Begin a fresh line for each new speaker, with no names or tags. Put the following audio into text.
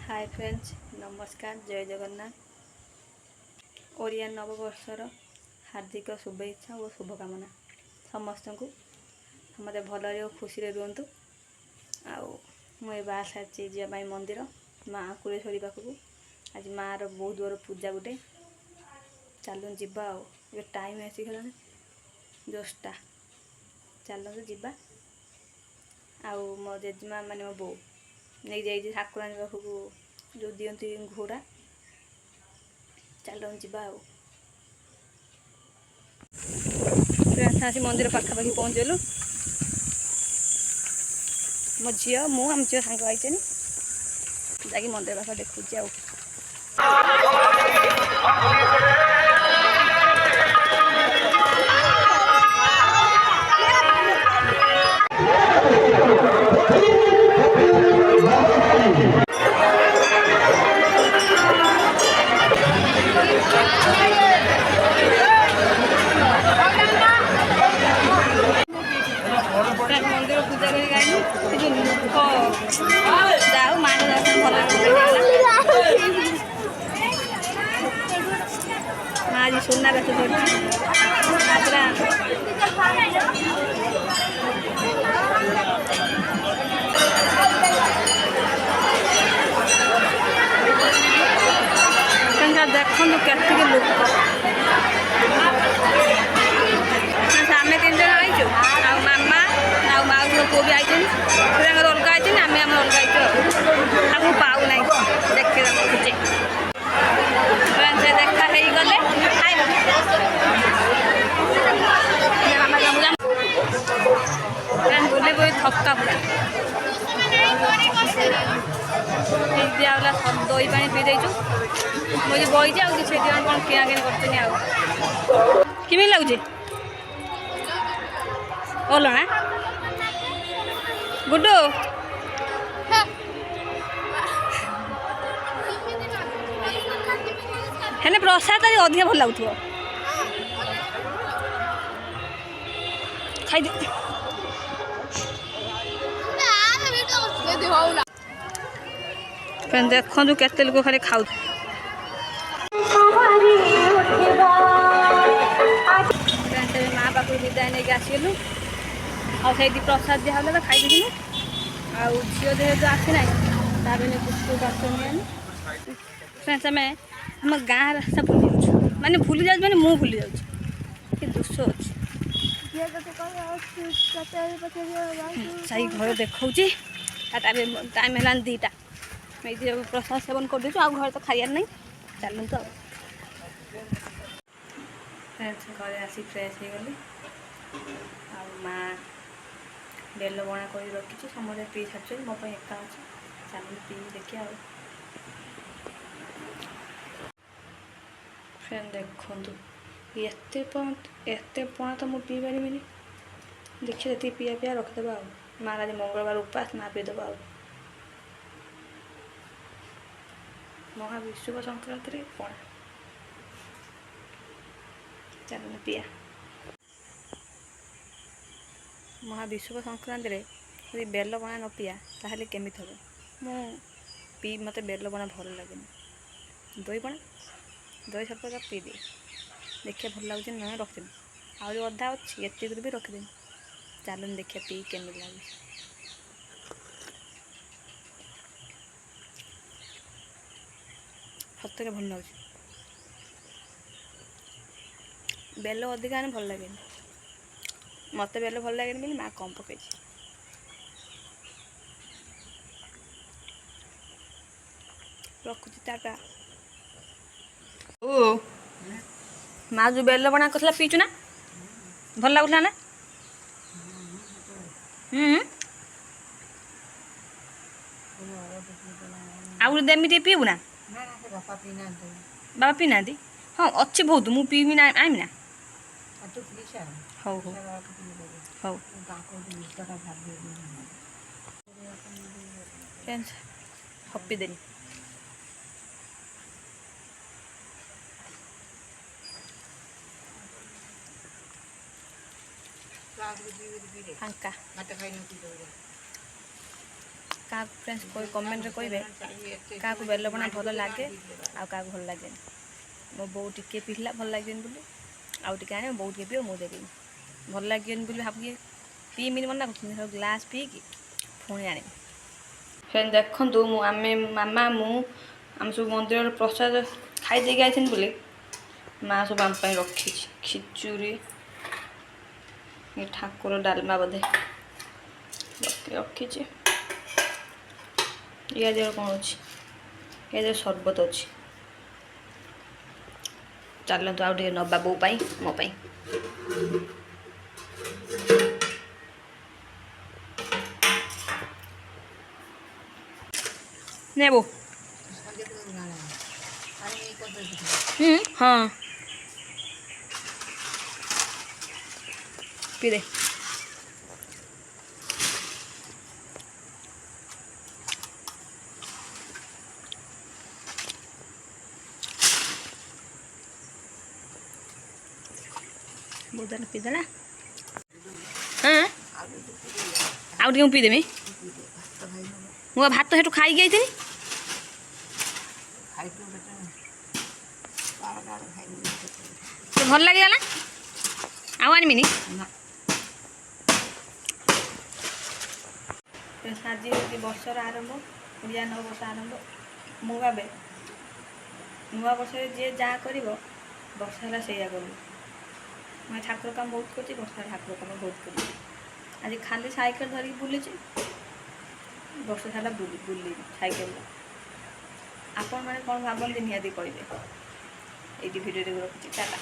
Hi friends, नमस्कार, जय जगन्नाथ। ओरिया नववर्षर हार्दिक शुभेच्छा और शुभकामना समस्त को समस्त भलरे और खुशी रुहतु। मुझे बाहर सारी जावाई मंदिर माँ कुलेश्वरी पाखक। आज माँ रो बहुत बड़ पूजा गोटे चलु जीवा। टाइम आसीगला 10टा। चलु जीवा। मो जेजेमा माने मो बो नहीं जाइए ठाकुराणी पाखक जो दिखती घोड़ा। चलो जीवा। मंदिर पाखापाखि पहुँचलु। मो झी मु आम झील सांग आई जाकि मंदिर पाख देखुची मंदिर पूजा कर जाऊ माँ दर्शन भल माँ आज सुना बेस देखु केत लोक आम 3 जन आईचु मामा माउस पुओ भी आई अलग आई आम अलग आई पाऊना देखे खोजे देखा हो गले बुले बुले थका पूरा दिगला दही पा पी देचु मुझे बही किसी कौन किना कि करमी लगुच ओल ना गुड्डू हेले प्रसाद अधिक भल लगुव खाई देखु केते लोक खाली खाऊ माँ पाख विदाय नहीं आसगलु आठी प्रसाद दिहला तो खाई झील जेहेतु आसी ना फ्रेंड्स आम गाँव रास्ता भूली जाऊँ माने भूली जाऊँ माने मु भूली जाऊँ दुष अच्छे सही घर देखा टाइम है 2टा प्रसाद सेवन कर दे घर तो खाइबार नहीं। चलते फ्रेंड्स घर आसी फ्रेश हो गली माँ बेल बणा कर रखी समस्त पी सारी मो एका अच्छे चल पी देखिए फ्रेंड देखु एत पणा तो मुझे पी पारि देखिए जी पिया पिया रखिदेव माँ आज मंगलवार उपास माँ पीदेव महाविश्व संक्रांति पणा चल पिया महाविश्व संक्रांति यदि बेल बणा न पिया ताहले केमी हम मु पी मत बेल बणा भल लगे दही बणा दही सब पी दे देखिए भल लगे ना रखिदेवी आहरी अधा अच्छी एत भी रखिदेवी चलन देखिए पी केमी लगे सतरे भल लगे बेल अधिक आने भल लगे मत बेल भल लगे बोली माँ कम पकई रखुची टाटा। ओ माँ जो बेल बना कर पीचु ना भल लगुला ना आउ देमी पीबू ना बाबा पी ना हाँ अच्छी बहुत मु पीबी ना आईमी ना हौ हौ हौ फ्रेंड्स हपी देनी फांका क्या फ्रेंड्स कोई कमेंट रे कहे क्या बेलपणा भल लगे आ क्या भल लगे मो बो टिके पिला भल लगे बोली आउ टिके आने बो टिके पी मुझे देवी भल लगे बोली भाविए पी मिनी मना कर ग्लास पीकि पुणी आने फ्रेंड देखु आम मामा आम सब मंदिर प्रसाद खाई दे गई बोले माँ सब आम रखी खिचुरी ठाकुर डालमा बोधे रखी ये कौन अच्छी ये सरबत अच्छी चलतु आउ टे नवा बो मो ने बो हाँ पी दे बोतल पीदेला हाँ आउ टे पीदेमी मुझे भात तो खाई गई भल लगे ना आउ आनमिनी आज हूँ वर्षर आरंभ ओडिया नववर्ष आरंभ मु भावे नुआ वर्ष जी जहाँ कर वर्ष है से कर मैं ठाकुर काम बहुत कर वर्ष ठाकुर काम बहुत कर आज खाली साइकेल धरिकी बुली वर्ष सारा बुली साइकेल आपण मैंने कौन भावती निहाती कहे ये भिडियो रखुच्छी टाटा।